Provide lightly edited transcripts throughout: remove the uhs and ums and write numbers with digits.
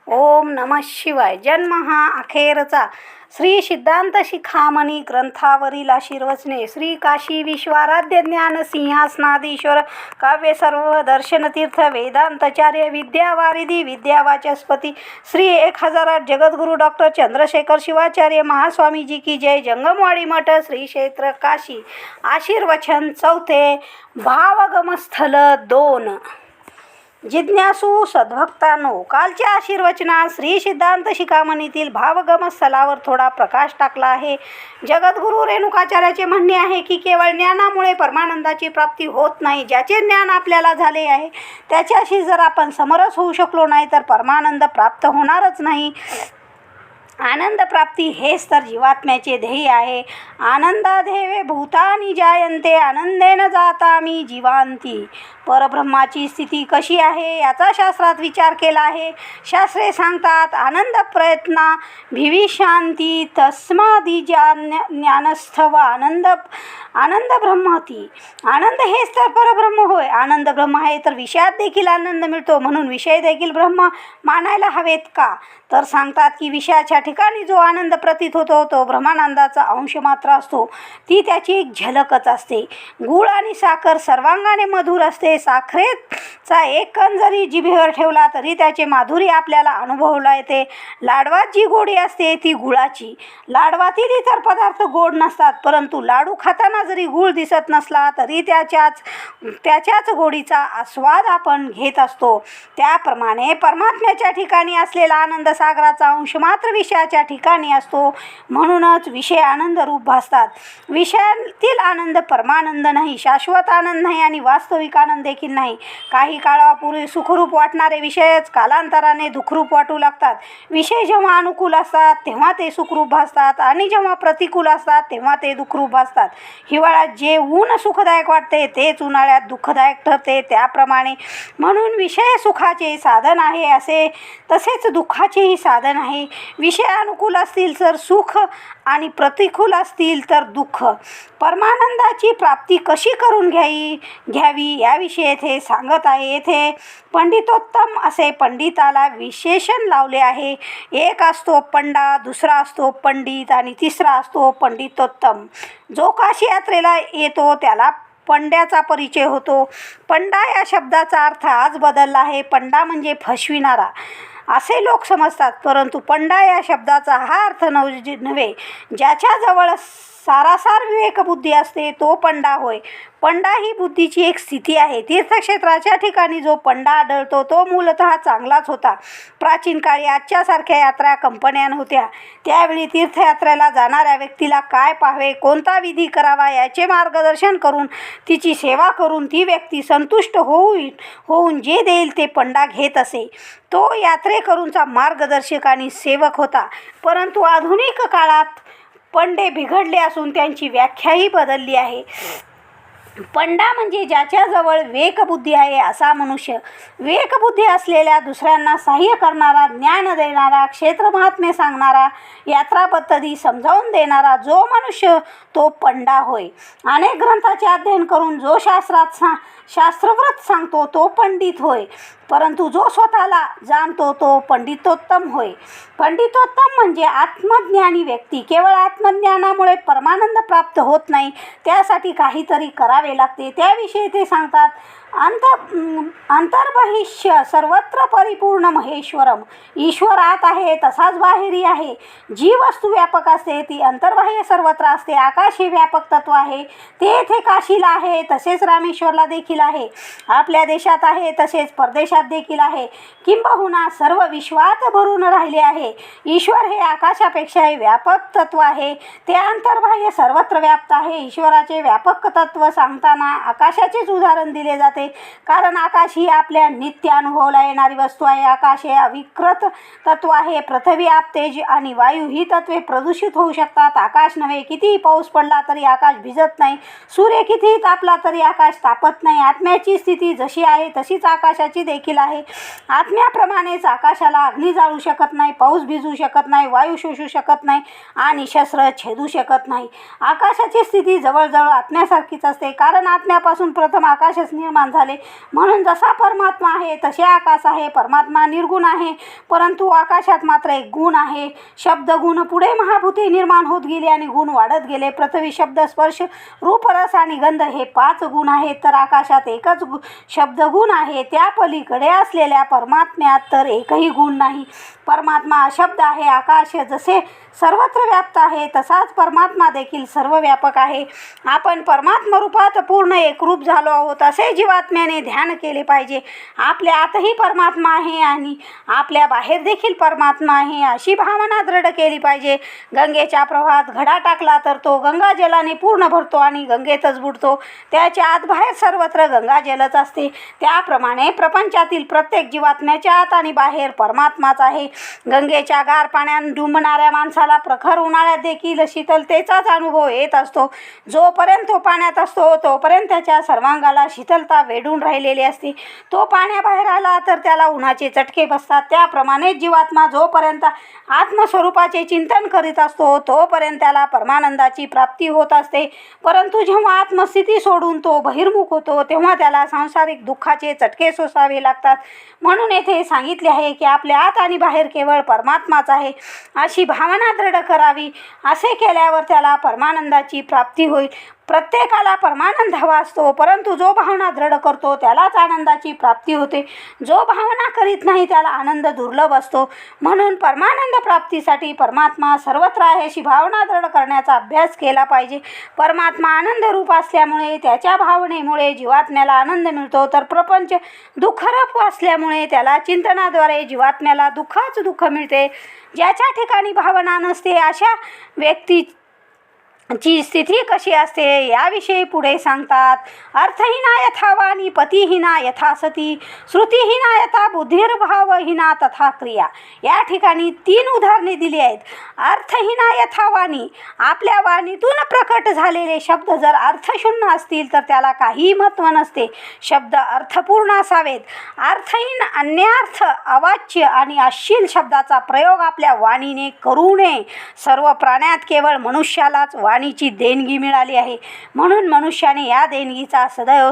ओम नमः शिवाय. जन्म हा अखेरचा. श्री सिद्धांत शिखामणी ग्रंथावरील आशीर्वचने. श्री काशी विश्वाराध्य ज्ञान सिंहासनाधीश्वर काव्य सर्व दर्शनतीर्थ वेदांताचार्य विद्यावारिधी विद्यावाचस्पती श्री 1008 जगद्गुरु डॉक्टर चंद्रशेखर शिवाचार्य महास्वामीजी की जय. जंगमवाडी मठ श्री क्षेत्र काशी. आशीर्वचन चौथे. भावगमस्थल 2. जिज्ञासू सद्भक्तांनो, कालच्या आशीर्वचनात श्री सिद्धांत शिखामणीतील भावगम स्थलावर थोडा प्रकाश टाकला आहे. जगद्गुरू रेणुकाचार्याचे म्हणणे आहे की केवळ ज्ञानामुळे परमानंदाची प्राप्ती होत नाही. ज्याचे ज्ञान आपल्याला झाले आहे त्याच्याशी जर आपण समरस होऊ शकलो नाही तर परमानंद प्राप्त होणारच नाही. आनंद प्राप्ती हेच तर जीवात्म्याचे ध्येय आहे. आनंदाधेवे भूतानी जायन्ते आनंदेन जातामी जीवांती. परब्रह्माची स्थिती कशी आहे याचा शास्त्रात विचार केला आहे. शास्त्रे सांगतात आनंद प्रयत्ना भिविशांती तस्मादिजा ज्ञानस्थ व आनंद ब्रह्मती. आनंद हेच तर परब्रह्म होय. आनंद ब्रह्म आहे तर विषयात देखील आनंद मिळतो. म्हणून विषय देखील ब्रह्म मानायला हवेत का? तर सांगतात की विषयाच्या ठिकाणी जो आनंद प्रतीत होतो तो ब्रह्मानंदाचा अंश मात्र असतो. ती त्याची एक झलकच असते. गूळ आणि साखर सर्वांगाने मधुर असते. साखरेचा एक कण जरी जिभेवर ठेवला तरी त्याचे माधुर्य आपल्याला अनुभवला येते. लाडवात जी गोडी असते ती गुळाची. लाडवातील इतर पदार्थ गोड नसतात, परंतु लाडू खाताना जरी गूळ दिसत नसला तरी त्याच्याच गोडीचा आस्वाद आपण घेत असतो. त्याप्रमाणे परमात्म्याच्या ठिकाणी असलेला आनंद सागराचा अंश मात्र विषयाच्या ठिकाणी असतो. म्हणूनच विषय आनंदरूप भासतात. विषयातील आनंद परमानंद नाही, शाश्वत आनंद नाही आणि वास्तविक आनंद देखील नाही. काही काळापूर्वी सुखरूप वाटणारे विषयच कालांतराने दुःखरूप वाटू लागतात. विषय जेव्हा अनुकूल असतात तेव्हा ते सुखरूप भासतात आणि जेव्हा प्रतिकूल असतात तेव्हा ते दुःखरूप भासतात. हिवाळ्यात जे ऊन सुखदायक वाटते तेच उन्हाळ्यात दुःखदायक ठरते. त्याप्रमाणे म्हणून विषय सुखाचे साधन आहे तसेच दुःखाचेही साधन आहे. विषय अनुकूल असतील तर सुख आणि प्रतिकूल असतील तर दुःख. परमानंदाची प्राप्ती कशी करून घ्यावी याविषयी येथे सांगत आहे. येथे पंडितोत्तम असे पंडिताला विशेषण लावले आहे. एक असतो पंडा, दुसरा असतो पंडित आणि तिसरा असतो पंडितोत्तम. जो काशी यात्रेला येतो त्याला पंड्याचा परिचय होतो. पंडा या शब्दाचा अर्थ आज बदलला आहे. पंडा म्हणजे फसविणारा असे लोक समजतात, परंतु पंडा या शब्दाचा हा अर्थ नव्हे. ज्याच्याजवळ सारासार विवेकबुद्धी असते तो पंडा होय. पंडा ही बुद्धीची एक स्थिती आहे. तीर्थक्षेत्राच्या ठिकाणी जो पंडा आढळतो तो मूलतः चांगलाच होता. प्राचीन काळी आजच्यासारख्या यात्रा कंपन्या नव्हत्या. त्यावेळी तीर्थयात्रेला जाणाऱ्या व्यक्तीला काय पाहावे, कोणता विधी करावा याचे मार्गदर्शन करून तिची सेवा करून ती व्यक्ती संतुष्ट होऊन जे देईल ते पंडा घेत असे. तो यात्रेकरूंचा मार्गदर्शक आणि सेवक होता. परंतु आधुनिक काळात पंडे बिघडले असून त्यांची व्याख्याही बदलली आहे. पंडा म्हणजे ज्याच्याजवळ विवेकबुद्धी आहे असा मनुष्य. विवेकबुद्धी असलेल्या दुसऱ्यांना सहाय्य करणारा, ज्ञान देणारा, क्षेत्रमहात्म्य सांगणारा, यात्रा पद्धती समजावून देणारा जो मनुष्य तो पंडा होय. अनेक ग्रंथाचे अध्ययन करून जो शास्त्रव्रत सांगतो तो पंडित होय. परंतु जो स्वतःला जाणतो तो पंडितोत्तम होय. पंडितोत्तम म्हणजे आत्मज्ञानी व्यक्ती. केवळ आत्मज्ञानामुळे परमानंद प्राप्त होत नाही, त्यासाठी काहीतरी करावे लागते. त्याविषयी ते सांगतात अंतर्बहिष्य सर्वत्र परिपूर्ण महेश्वरम. ईश्वर आत आहे तसाच बाहेरही आहे. जी वस्तू व्यापक असते ती अंतर्बाह्य सर्वत्र असते. आकाश हे व्यापक तत्व आहे. ते येथे काशीला आहे तसेच रामेश्वरला देखील आहे. आपल्या देशात आहे तसेच परदेशात देखील आहे. किंबहुना सर्व विश्वात भरून राहिले आहे. ईश्वर हे आकाशापेक्षाही व्यापक तत्व आहे. ते अंतर्बाह्य सर्वत्र व्याप्त आहे. ईश्वराचे व्यापक तत्व सांगताना आकाशाचेच उदाहरण दिले जाते, कारण आकाश ही आपल्या नित्य अनुभवला येणारी वस्तू आहे. आकाश हे अविकृत तत्व आहे. पृथ्वी, आप, तेज आणि वायू ही तत्वे प्रदूषित होऊ शकतात. आकाश नव्हे. कितीही पाऊस पडला तरी आकाश भिजत नाही. सूर्य कितीही तापला तरी आकाश तापत नाही. आत्म्याची स्थिती जशी आहे तशीच आकाशाची देखील आहे. आत्म्याप्रमाणेच आकाशाला अग्नी जाळू शकत नाही, पाऊस भिजू शकत नाही, वायू शोषू शकत नाही आणि शस्त्र छेदू शकत नाही. आकाशाची स्थिती जवळजवळ आत्म्यासारखीच असते, कारण आत्म्यापासून प्रथम आकाशच निर्माण निर्माण झाले. म्हणून जसा परमात्मा आहे तसे आकाश आहे. परमात्मा निर्गुण आहे, परंतु आकाशात मात्र एक गुण आहे. शब्द गुण पुढे महाभूते निर्माण होत गेले आणि गुण वाढत गेले. पृथ्वी शब्द स्पर्श रूप रस आणि गंध हे 5 गुण आहेत, तर आकाशात एकच शब्द गुण आहे. त्या पलीकडे असलेल्या परमात्म्यात तर एकही गुण नाही. परमात्मा शब्द आहे. आकाश जसे सर्वत्र व्याप्त आहे तसाच परमात्मा देखील सर्वव्यापक आहे. आपण परमात्मा रूपात पूर्ण एकरूप झालो आहोत असे जीवात्म्याने ध्यान केले पाहिजे. आपल्या आतही परमात्मा आहे आणि आपल्या बाहेर देखील परमात्मा आहे अशी भावना दृढ केली पाहिजे. गंगेच्या प्रवाहात घडा टाकला तर तो गंगाजलाने पूर्ण भरतो आणि गंगेतच बुडतो. त्याच्या आत बाहेर सर्वत्र गंगाजलच असते. त्याप्रमाणे प्रपंचातील प्रत्येक जीवात्म्याच्या आत आणि बाहेर परमात्माच आहे. गंगेच्या गार पाण्यात डुंबणाऱ्या माणसाला प्रखर उन्हाळ्यात देखील शीतलतेचाच अनुभव येत असतो. जोपर्यंत तो पाण्यात असतो तोपर्यंत त्याच्या सर्वांगाला शीतलता वेढून राहिलेली असते. तो पाण्याबाहेर आला तर त्याला उन्हाचे चटके बसतात. त्याप्रमाणे जीवात्मा जोपर्यंत आत्मस्वरूपाचे चिंतन करीत असतो तोपर्यंत त्याला परमानंदाची प्राप्ती होत असते. परंतु जेव्हा आत्मस्थिती सोडून तो बहिर्मुख होतो तेव्हा त्याला सांसारिक दुःखाचे चटके सोसावे लागतात. म्हणून येथे सांगितले आहे की आपल्या आत आणि बाहेर केवळ परमात्माच आहे अशी भावना दृढ करावी. असे केल्यावर त्याला परमानंदाची प्राप्ती होईल. प्रत्येकाला परमानंद हवा असतो, परंतु जो भावना दृढ करतो त्यालाच आनंदाची प्राप्ती होते. जो भावना करीत नाही त्याला आनंद दुर्लभ असतो. म्हणून परमानंद प्राप्तीसाठी परमात्मा सर्वत्र आहे अशी भावना दृढ करण्याचा अभ्यास केला पाहिजे. परमात्मा आनंद रूप असल्यामुळे त्याच्या भावनेमुळे जीवात्म्याला आनंद मिळतो, तर प्रपंच दुःखरूप असल्यामुळे त्याला चिंतनाद्वारे जीवात्म्याला दुःखाच दुःख मिळते. ज्याच्या ठिकाणी भावना नसते अशा व्यक्ती ची स्थिती कशी असते याविषयी पुढे सांगतात. अर्थहीना यथा वाणी, पतिहीना यथा सती, श्रुतिहीना यथा बुद्धिर्भावहीना तथा क्रिया. या ठिकाणी 3 उदाहरणे दिली आहेत. अर्थहीना यथा वाणी, आपल्या वाणीतून प्रकट झालेले शब्द जर अर्थशून्य असतील तर त्याला काही महत्त्व नसते. शब्द अर्थपूर्ण असावेत. अर्थहीन, अन्यार्थ, अवाच्य आणि अश्लील शब्दाचा प्रयोग आपल्या वाणीने करू नये. सर्व प्राण्यात केवळ मनुष्यालाच वाणीची देणगी मिळाली आहे, म्हणून मनुष्याने या देणगीचा सदैव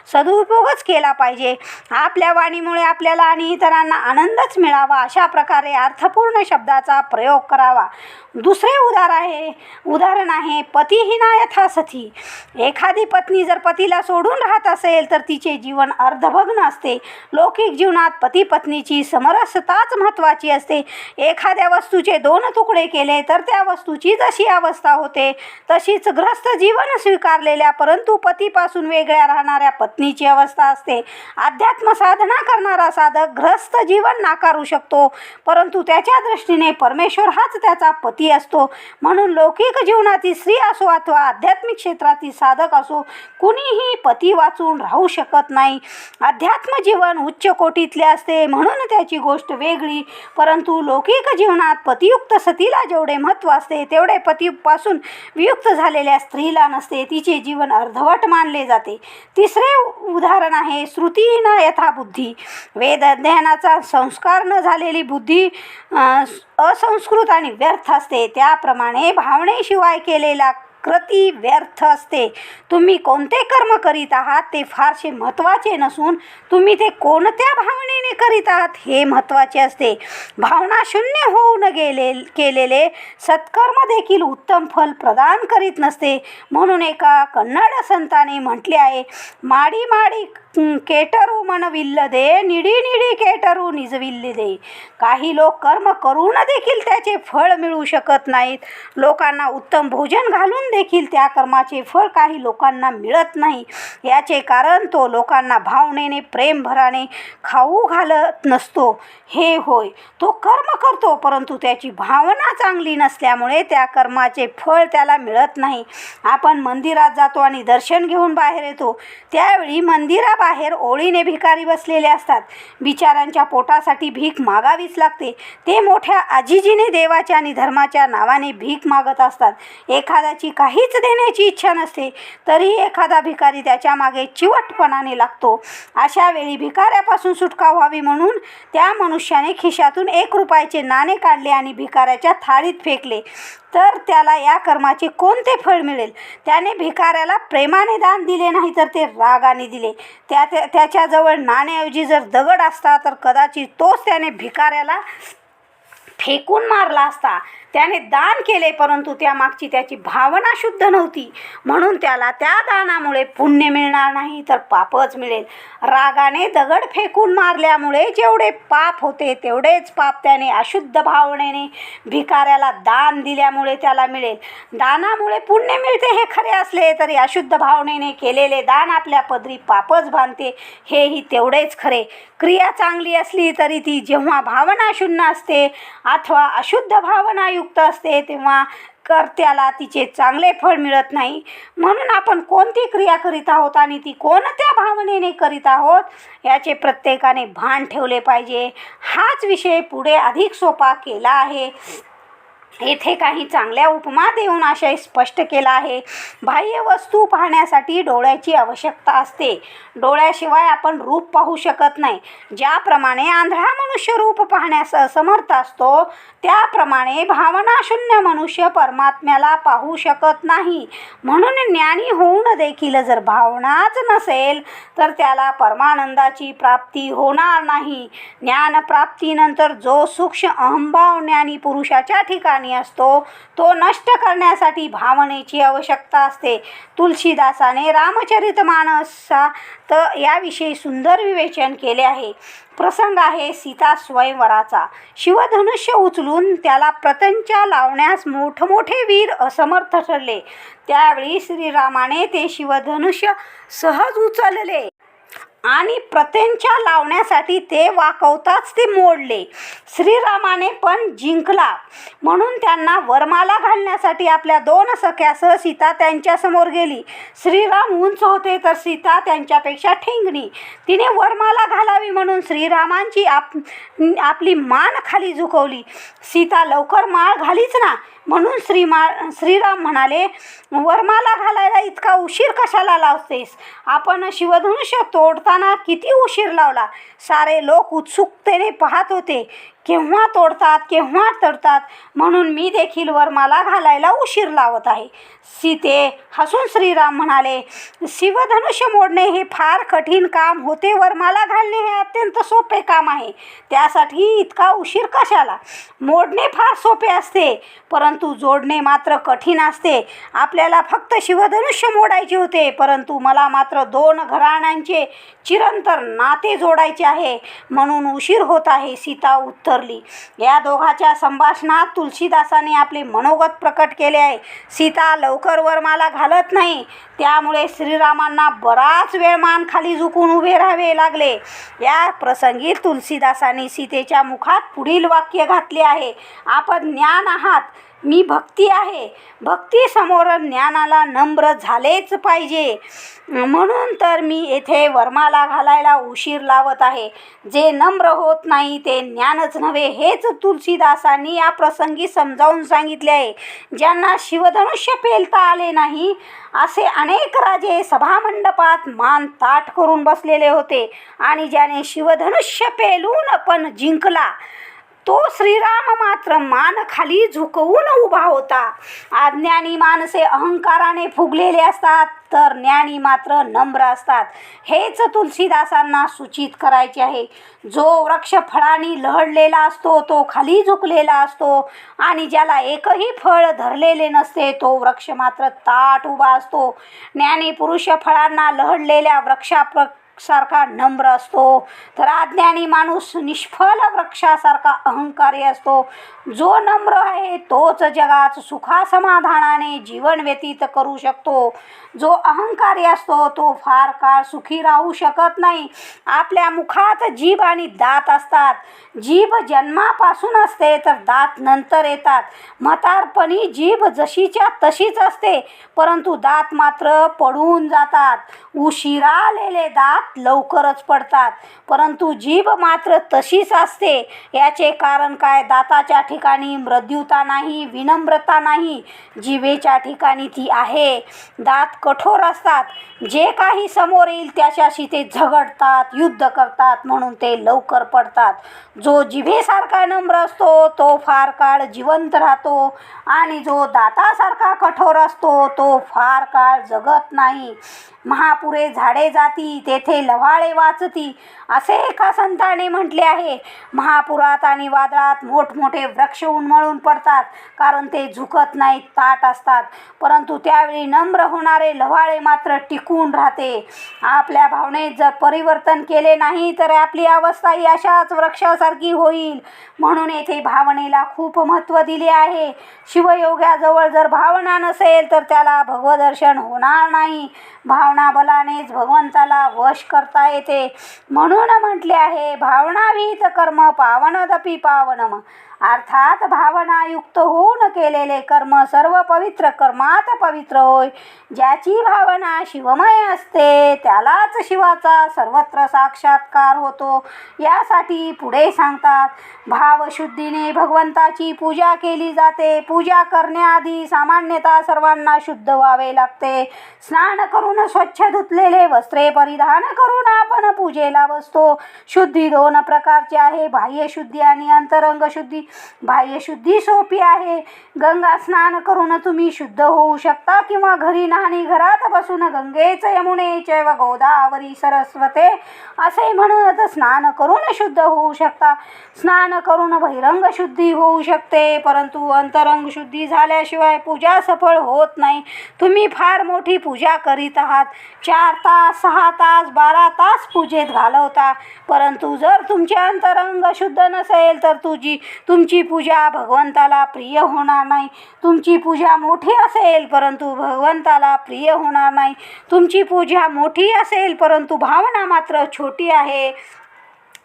सदुपयोगच केला पाहिजे. आपल्या वाणीमुळे आपल्याला आणि इतरांना आनंदच मिळावा अशा प्रकारे अर्थपूर्ण शब्दाचा प्रयोग करावा. दुसरे उदाहरण आहे पतिहीना यथा सती. एखादी पत्नी जर पतीला सोडून राहत असेल तर तिचे जीवन अर्धभग्न असते. लौकिक जीवनात पती पत्नीची समरसताच महत्त्वाची असते. एखाद्या वस्तूचे 2 तुकडे केले तर त्या वस्तूची जशी अवस्था होते तशीच ग्रस्त जीवन स्वीकारलेल्या परंतु पतीपासून वेगळ्या राहणाऱ्या पत्नीची अवस्था असते. अध्यात्म साधना करणारा साधक ग्रस्त जीवन नाकारू शकतो, परंतु त्याच्या दृष्टीने परमेश्वर हाच त्याचा पती असतो. म्हणून लौकिक जीवनातील स्त्री असो अथवा आध्यात्मिक क्षेत्रातील साधक असो, कुणीही पती वाचून राहू शकत नाही. अध्यात्म जीवन उच्च कोटीतले असते म्हणून त्याची गोष्ट वेगळी, परंतु लौकिक जीवनात पतियुक्त सतीला जेवढे महत्त्व असते तेवढे पतीपासून वियुक्त झालेल्या स्त्रीला नसते. तिचे जीवन अर्धवट मानले जाते. तिसरे उदाहरण आहे श्रुतीहीना यथा बुद्धी. वेद अध्ययनाचा संस्कार न झालेली बुद्धी असंस्कृत आणि व्यर्थ असते. त्याप्रमाणे भावनेशिवाय केलेला कृती व्यर्थ असते. तुम्ही कोणते कर्म करीत आहात ते फारसे महत्त्वाचे नसून तुम्ही ते कोणत्या भावनेने करीत आहात हे महत्त्वाचे असते. भावना शून्य होऊन केलेले सत्कर्म देखील उत्तम फल प्रदान करीत नसते. म्हणून एका कन्नड संताने म्हटले आहे, माडी माडी केटरू मनविल्लदे, निडी निडी केटरू निजविल्लदे. काही लोक कर्म करून देखील त्याचे फळ मिळू शकत नाहीत. लोकांना उत्तम भोजन घालून देखील त्या कर्माचे फळ काही लोकांना मिळत नाही. याचे कारण तो लोकांना भावनेने प्रेमभराने खाऊ घालत नसतो. हे होय, तो कर्म करतो परंतु त्याची भावना चांगली नसल्यामुळे त्या कर्माचे फळ त्याला मिळत नाही. आपण मंदिरात जातो आणि दर्शन घेऊन बाहेर येतो, त्यावेळी मंदिराबाहेर ओळीने भिकारी बसलेले असतात. बिचाऱ्यांच्या पोटासाठी भीक मागावीच लागते. ते मोठ्या आजिजीने देवाच्या आणि धर्माच्या नावाने भीक मागत असतात. एखाद्याची काहीच देण्याची इच्छा नसते तरी एखादा भिकारी त्याच्या मागे चिवटपणाने लागतो. अशा वेळी भिकाऱ्यापासून सुटका व्हावी म्हणून त्या मनुष्याने खिशातून 1 रुपयाचे नाणे काढले आणि भिकाऱ्याच्या थाळीत फेकले. तर त्याला या कर्माचे कोणते फळ मिळेल? त्याने भिकाऱ्याला प्रेमाने दान दिले नाही तर ते रागाने दिले. त्याच्याजवळ नाण्याऐवजी जर दगड असता तर कदाचित तोच त्याने भिकाऱ्याला फेकून मारला असता. त्याने दान केले परंतु त्यामागची त्याची भावना शुद्ध नव्हती, म्हणून त्याला त्या दानामुळे पुण्य मिळणार नाही तर पापच मिळेल. रागाने दगड फेकून मारल्यामुळे जेवढे पाप होते तेवढेच पाप त्याने अशुद्ध भावनेने भिकाऱ्याला दान दिल्यामुळे त्याला मिळेल. दानामुळे पुण्य मिळते हे खरे असले तरी अशुद्ध भावनेने केलेले दान आपल्या पदरी पापच बांधते हेही तेवढेच खरे. क्रिया चांगली असली तरी ती जेव्हा भावना शून्य असते अथवा अशुद्ध भावना युक्त असते तेव्हा कर्त्याला तिचे चांगले फळ मिळत नाही. म्हणून आपण कोणती क्रिया करीत आहोत आणि ती कोणत्या भावनेने करीत आहोत याचे प्रत्येकाने भान ठेवले पाहिजे. हाच विषय पुढे अधिक सोपा केला आहे. येथे काही चांगल्या उपमा देऊन आशय स्पष्ट केला आहे. बाह्य वस्तू पाहण्यासाठी डोळ्याची आवश्यकता असते. डोळ्याशिवाय आपण रूप पाहू शकत नाही. ज्याप्रमाणे आंधळा मनुष्य रूप पाहण्यास असमर्थ असतो त्याप्रमाणे भावनाशून्य मनुष्य परमात्म्याला पाहू शकत नाही. म्हणून ज्ञानी होऊन देखील जर भावनाच नसेल तर त्याला परमानंदाची प्राप्ती होणार नाही. ज्ञानप्राप्तीनंतर जो सूक्ष्म अहंभाव ज्ञानी पुरुषाच्या ठिकाणी असतो तो नष्ट करण्यासाठी भावनेची आवश्यकता असते. तुलसीदासाने रामचरितमानसात याविषयी सुंदर विवेचन केले आहे. प्रसंग आहे सीता स्वयंवराचा. शिवधनुष्य उचलून त्याला प्रत्यंचा लावण्यास मोठमोठे वीर असमर्थ ठरले. त्यावेळी श्रीरामाने ते शिवधनुष्य सहज उचलले आणि प्रत्यंचा लावण्यासाठी ते वाकवताच ते मोडले. श्रीरामाने पण जिंकला म्हणून त्यांना वरमाला घालण्यासाठी आपल्या 2 सख्यासह सीता त्यांच्यासमोर गेली. श्रीराम उंच होते तर सीता त्यांच्यापेक्षा ठेंगणी. तिने वरमाला घालावी म्हणून श्रीरामांची आपली मान खाली झुकवली. सीता लवकर माळ घालीच ना म्हणून श्रीराम म्हणाले, वरमाला घालायला इतका उशीर कशाला लावतेस? आपण शिवधनुष्य तोडताना किती उशीर लावला. सारे लोक उत्सुकतेने पाहत होते केव्हा तोडतात केव्हा तोडतात, म्हणून मी देखील वरमाला घालायला उशीर लावत आहे. सीते हसून श्रीराम म्हणाले, शिवधनुष्य मोडणे हे फार कठीण काम होते. वरमाला घालणे हे अत्यंत सोपे काम आहे. त्यासाठी इतका उशीर कशाला? मोडणे फार सोपे असते परंतु जोडणे मात्र कठीण असते. आपल्याला फक्त शिवधनुष्य मोडायचे होते परंतु मला मात्र 2 घराण्यांचे चिरंतर नाते जोडायचे आहे म्हणून उशीर होत आहे. सीता उत्तरली. या दोघांच्या संभाषणात तुलसीदासाने आपले मनोगत प्रकट केले आहे. सीता लवकर वरमाला घालत नाही त्यामुळे श्रीरामांना बराच वेळ मान खाली झुकून उभे राहावे लागले. या प्रसंगी तुलसीदासांनी सीतेच्या मुखात पुढील वाक्य घातले आहे, आपण ज्ञान आहात, मी भक्ती आहे. भक्ती समोर ज्ञानाला नम्र झालेच पाहिजे. म्हणून तर मी येथे वरमाला घालायला उशीर लावत आहे. जे नम्र होत नाही ते ज्ञानच नव्हे हेच तुलसीदासांनी या प्रसंगी समजावून सांगितले आहे. ज्यांना शिवधनुष्य पेलता आले नाही असे अनेक राजे सभामंडपात मान ताठ करून बसलेले होते आणि ज्याने शिवधनुष्य पेलून पण जिंकला तो श्रीराम मात्र मान खाली झुकवून उभा होता. अज्ञानी माणसे अहंकाराने फुगलेले असतात तर ज्ञानी मात्र नम्र असतात. हेच तुलसीदासांना सूचित करायचे आहे. जो वृक्ष फळांनी लहडलेला असतो तो खाली झुकलेला असतो आणि ज्याला एकही फळ धरलेले नसते तो वृक्ष मात्र ताठ उभा असतो. ज्ञानी पुरुष फळांना लहडलेल्या वृक्षासारखा नम्र असतो तर अज्ञानी माणूस निष्फल वृक्षासारखा अहंकारी असतो. जो नम्र आहे तोच जगात सुखासमाधानाने जीवन व्यतीत करू शकतो. जो अहंकारी असतो तो फार काळ सुखी राहू शकत नाही. आपल्या मुखात जीभ आणि दात असतात. जीभ जन्मापासून असते तर दात नंतर येतात. म्हातारपणी जीभ जशीच्या तशीच असते परंतु दात मात्र पडून जातात. उशिरा आलेले दात दात लवकरच पडतात, परंतु जीभ मात्र तशीच असते. याचे कारण काय? दाताच्या ठिकाणी मृदुता नाही, विनम्रता नाही, जिभेच्या ठिकाणी ती आहे. दात कठोर असतात, जे काही समोर येईल त्याच्याशी ते झगडतात, युद्ध करतात, म्हणून ते लवकर पडतात. जो जिभेसारखा नम्र असतो तो फार काळ जिवंत राहतो आणि जो दातासारखा कठोर असतो तो फार काळ जगत नाही. महापुरे झाडे जाती, तेथे लव्हाळे वाचती, असे एका संताने म्हटले आहे. महापुरात आणि वादळात मोठमोठे वृक्ष उन्मळून पडतात, कारण ते झुकत नाहीत, ताठ असतात, परंतु त्यावेळी नम्र होणारे लव्हाळे मात्र टिकून राहते. आपल्या भावनेत जर परिवर्तन केले नाही तर आपली अवस्था ही अशाच वृक्षासारखी होईल. म्हणून येथे भावनेला खूप महत्त्व दिले आहे. शिवयोग्याजवळ जर भावना नसेल तर त्याला भगवदर्शन होणार नाही. भावना बलानेच भगवंताला वश करता येते. म्हणून म्हटले आहे, भावनाविहित कर्म पावनदपि पावनम. अर्थात भावनायुक्त होऊन केलेले कर्म सर्व पवित्र कर्मात पवित्र होय. ज्याची भावना शिवमय असते त्यालाच शिवाचा सर्वत्र साक्षात्कार होतो. यासाठी पुढे सांगतात, भावशुद्धीने भगवंताची पूजा केली जाते. पूजा करण्याआधी सामान्यतः सर्वांना शुद्ध व्हावे लागते. स्नान करून स्वच्छ धुतलेले वस्त्रे परिधान करून आपण पूजेला बसतो. शुद्धी दोन प्रकारची आहे, बाह्यशुद्धी आणि अंतरंग शुद्धी. बाह्यशुद्धी सोपी आहे. गंगा स्नान करून तुम्ही शुद्ध होऊ शकता किंवा घरी नाही घरात बसून गंगेच यमुने चैव गोदावरी सरस्वते असे म्हणत स्नान करून शुद्ध होऊ शकता. स्नान करून बहिरंग शुद्धी होऊ शकते, परंतु अंतरंग शुद्धी झाल्याशिवाय पूजा सफळ होत नाही. तुम्ही फार मोठी पूजा करीत आहात, 4 तास 6 तास 12 तास पूजेत घालवता, परंतु जर तुमचे अंतरंग शुद्ध नसेल तर तुमची पूजा भगवंताला प्रिय होणार नाही. तुमची पूजा मोठी असेल परंतु भगवंताला प्रिय होणार नाही. तुमची पूजा मोठी असेल परंतु भावना मात्र छोटी आहे.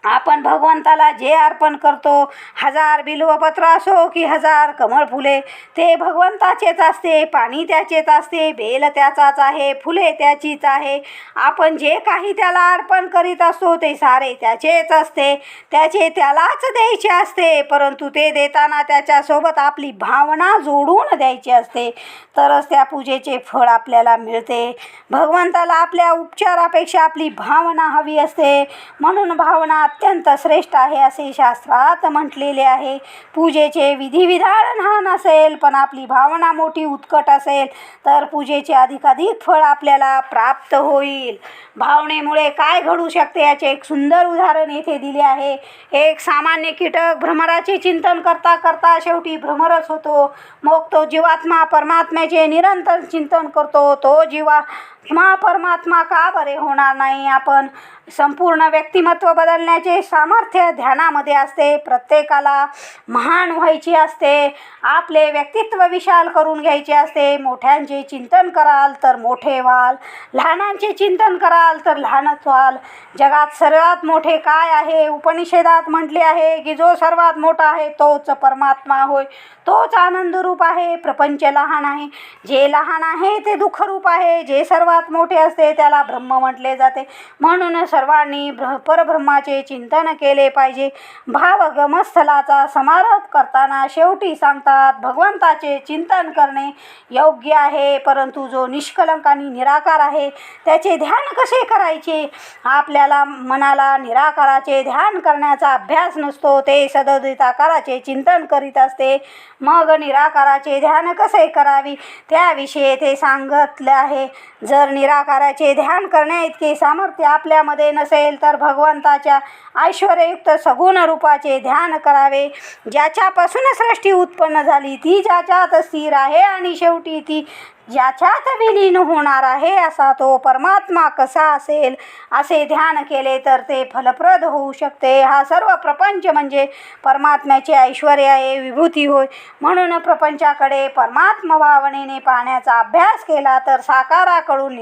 आपण भगवंताला जे अर्पण करतो, 1000 बिल्वपत्र असो की 1000 कमळ फुले, ते भगवंताचेच असते. पाणी त्याचेच असते, बेल त्याचाच आहे, फुले त्याचीच आहे. आपण जे काही त्याला अर्पण करीत असतो ते सारे त्याचेच असते, त्याचे त्यालाच द्यायचे असते, परंतु ते देताना त्याच्यासोबत आपली भावना जोडून द्यायची असते, तरच त्या पूजेचे फळ आपल्याला मिळते. भगवंताला आपल्या उपचारापेक्षा आपली भावना हवी असते, म्हणून भावना अत्यंत श्रेष्ठ आहे असे शास्त्रात म्हटलेले आहे. पूजेचे विधिविधान लहान असेल पण आपली भावना मोठी उत्कट असेल तर पूजेचे अधिकाधिक फळ आपल्याला प्राप्त होईल. भावनेमुळे काय घडू शकते याचे एक सुंदर उदाहरण येथे दिले आहे. एक सामान्य कीटक भ्रमराचे चिंतन करता करता शेवटी भ्रमरच होतो. मग तो जीवात्मा परमात्म्याचे निरंतर चिंतन करतो. तो जीवात्मा परमात्मा का बरे होणार नाही? आपण संपूर्ण व्यक्तिमत्व बदलण्याचे सामर्थ्य ध्यानामध्ये असते. प्रत्येकाला महान व्हायचे असते, आपले व्यक्तित्व विशाल करून घ्यायचे असते. मोठ्यांचे चिंतन कराल तर मोठे व्हाल, लहानांचे चिंतन कराल तर लहानच व्हाल. जगात सर्वात मोठे काय आहे? उपनिषदात म्हटले आहे की जो सर्वात मोठा आहे तोच परमात्मा होय, तोच आनंदरूप आहे. प्रपंच लहान आहे, जे लहान आहे ते दुःखरूप आहे. जे सर्वात मोठे असते त्याला ब्रह्म म्हटले जाते. म्हणून सर्वांनी परब्रह्माचे चिंतन केले पाहिजे. भावगमस्थलाचा समारोप करताना शेवटी सांगतात, भगवंताचे चिंतन करणे योग्य आहे, परंतु जो निष्कलंक आणि निराकार आहे त्याचे ध्यान कसे करायचे? आपल्याला मनाला निराकाराचे ध्यान करण्याचा अभ्यास नसतो, ते सदोदिताकाराचे चिंतन करीत असते. मग निराकाराचे ध्यान कसे करावे त्याविषयी ते सांगितले आहे. जर निराकाराचे ध्यान करण्याइतके सामर्थ्य आपल्यामध्ये नसेल तर भगवंताच्या ऐश्वर्ययुक्त सगुण रूपाचे ध्यान करावे. ज्याच्यापासून सृष्टी उत्पन्न झाली ती ज्याच्यात स्थिर आहे आणि शेवटी ती ज्याच्यात विलीन होणार आहे असा तो परमात्मा कसा असेल असे ध्यान केले तर ते फलप्रद होऊ शकते. हा सर्व प्रपंच म्हणजे परमात्म्याचे ऐश्वर्य आहे, विभूती होय. म्हणून प्रपंचाकडे परमात्मा भावनेने पाहण्याचा अभ्यास केला तर साकाराकडून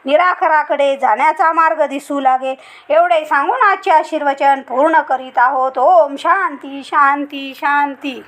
निराकाराकडे जाण्याचा मार्ग दिसू लागेल. एवढे सांगून आजचे आशीर्वचन पूर्ण करीत आहोत. ओम शांती शांती शांती.